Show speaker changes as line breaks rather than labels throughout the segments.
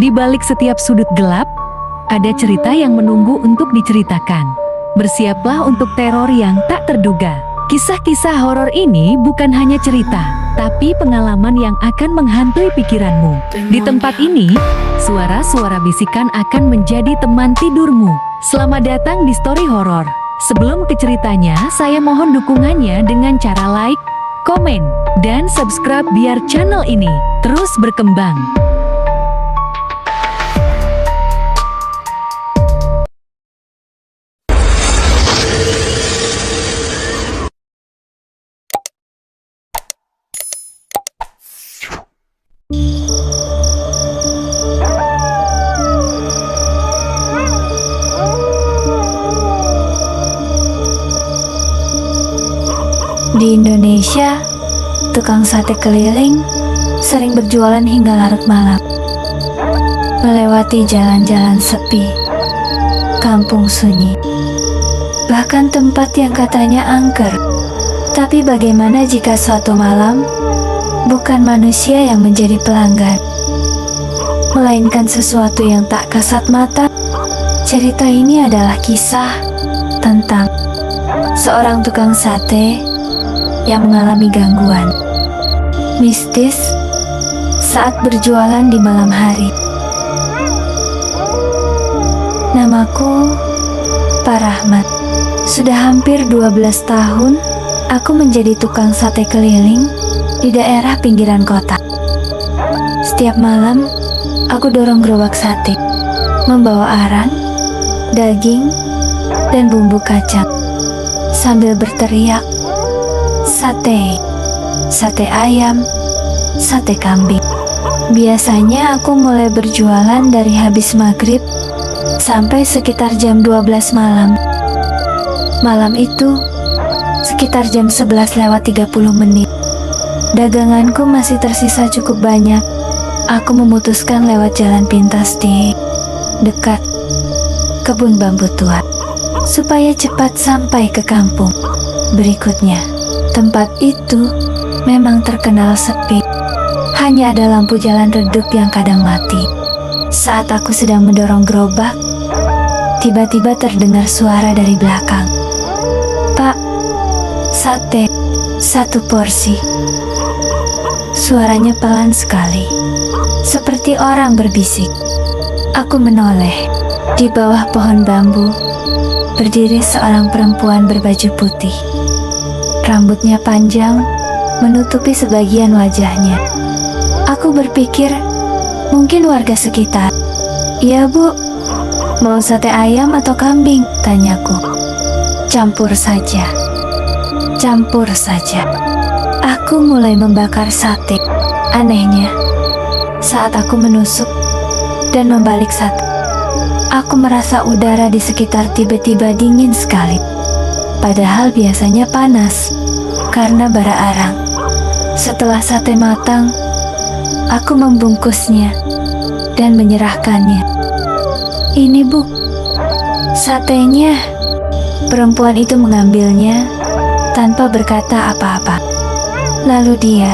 Di balik setiap sudut gelap, ada cerita yang menunggu untuk diceritakan. Bersiaplah untuk teror yang tak terduga. Kisah-kisah horor ini bukan hanya cerita, tapi pengalaman yang akan menghantui pikiranmu. Di tempat ini, suara-suara bisikan akan menjadi teman tidurmu. Selamat datang di Story Horor. Sebelum ke ceritanya, saya mohon dukungannya dengan cara like, komen, dan subscribe biar channel ini terus berkembang.
Di Indonesia, tukang sate keliling sering berjualan hingga larut malam. Melewati jalan-jalan sepi, kampung sunyi, bahkan tempat yang katanya angker. Tapi bagaimana jika suatu malam bukan manusia yang menjadi pelanggan, melainkan sesuatu yang tak kasat mata? Cerita ini adalah kisah tentang seorang tukang sate yang mengalami gangguan mistis saat berjualan di malam hari. Namaku Pak Rahmat. Sudah hampir 12 tahun aku menjadi tukang sate keliling di daerah pinggiran kota. Setiap malam aku dorong gerobak sate, membawa arang, daging, dan bumbu kacang, sambil berteriak, "Sate, sate ayam, sate kambing." Biasanya aku mulai berjualan dari habis maghrib sampai sekitar jam 12 malam. Malam itu, sekitar jam 11:30. Daganganku masih tersisa cukup banyak. Aku memutuskan lewat jalan pintas di dekat kebun bambu tua, supaya cepat sampai ke kampung berikutnya. Tempat itu memang terkenal sepi. Hanya ada lampu jalan redup yang kadang mati. Saat aku sedang mendorong gerobak, tiba-tiba terdengar suara dari belakang. "Pak, sate, 1 porsi." Suaranya pelan sekali, seperti orang berbisik. Aku menoleh. Di bawah pohon bambu, berdiri seorang perempuan berbaju putih. Rambutnya panjang, menutupi sebagian wajahnya. Aku berpikir, mungkin warga sekitar. "Iya, Bu. Mau sate ayam atau kambing?" tanyaku. "Campur saja. Campur saja." Aku mulai membakar sate. Anehnya, saat aku menusuk dan membalik sate, aku merasa udara di sekitar tiba-tiba dingin sekali. Padahal biasanya panas karena bara arang. Setelah sate matang, aku membungkusnya dan menyerahkannya. "Ini, Bu, satenya." Perempuan itu mengambilnya tanpa berkata apa-apa. Lalu dia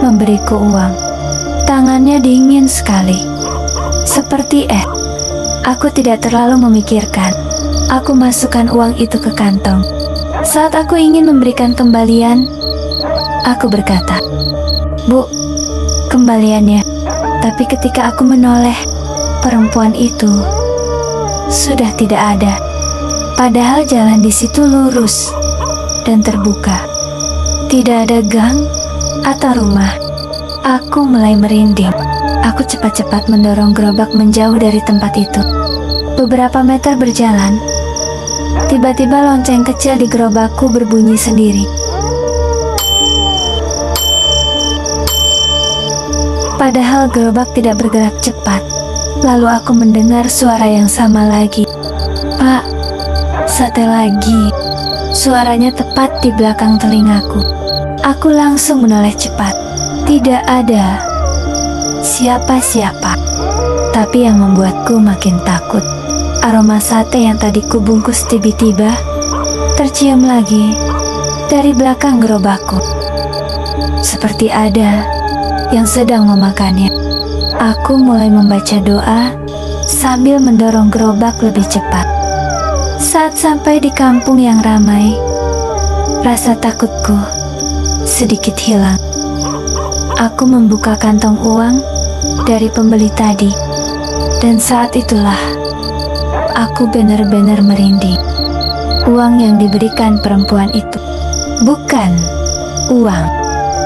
memberiku uang. Tangannya dingin sekali, seperti Aku tidak terlalu memikirkan. Aku masukkan uang itu ke kantong. Saat aku ingin memberikan kembalian, aku berkata, "Bu, kembaliannya." Tapi ketika aku menoleh, perempuan itu sudah tidak ada. Padahal jalan di situ lurus dan terbuka. Tidak ada gang atau rumah. Aku mulai merinding. Aku cepat-cepat mendorong gerobak menjauh dari tempat itu. Beberapa meter berjalan, tiba-tiba lonceng kecil di gerobakku berbunyi sendiri. Padahal gerobak tidak bergerak cepat. Lalu aku mendengar suara yang sama lagi. "Pak, sate lagi." Suaranya tepat di belakang telingaku. Aku langsung menoleh cepat. Tidak ada siapa-siapa. Tapi yang membuatku makin takut, aroma sate yang tadi kubungkus tiba-tiba tercium lagi dari belakang gerobakku. Seperti ada yang sedang memakannya. Aku mulai membaca doa sambil mendorong gerobak lebih cepat. Saat sampai di kampung yang ramai, rasa takutku sedikit hilang. Aku membuka kantong uang dari pembeli tadi, dan saat itulah aku benar-benar merinding. Uang yang diberikan perempuan itu bukan uang.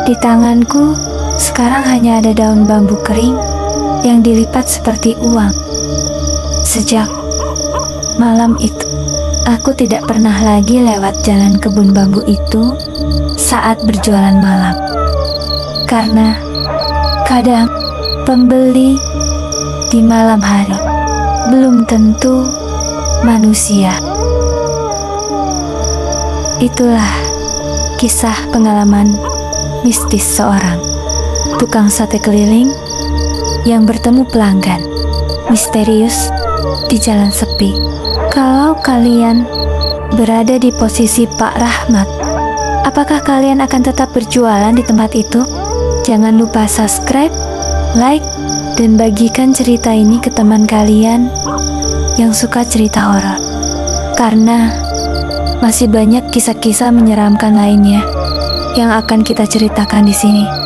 Di tanganku sekarang hanya ada daun bambu kering yang dilipat seperti uang. Sejak malam itu, aku tidak pernah lagi lewat jalan kebun bambu itu saat berjualan malam. Karena kadang pembeli di malam hari belum tentu manusia. Itulah kisah pengalaman mistis seorang tukang sate keliling yang bertemu pelanggan misterius di jalan sepi. Kalau kalian berada di posisi Pak Rahmat, apakah kalian akan tetap berjualan di tempat itu? Jangan lupa subscribe, like, dan bagikan cerita ini ke teman kalian yang suka cerita horor. Karena masih banyak kisah-kisah menyeramkan lainnya yang akan kita ceritakan di sini.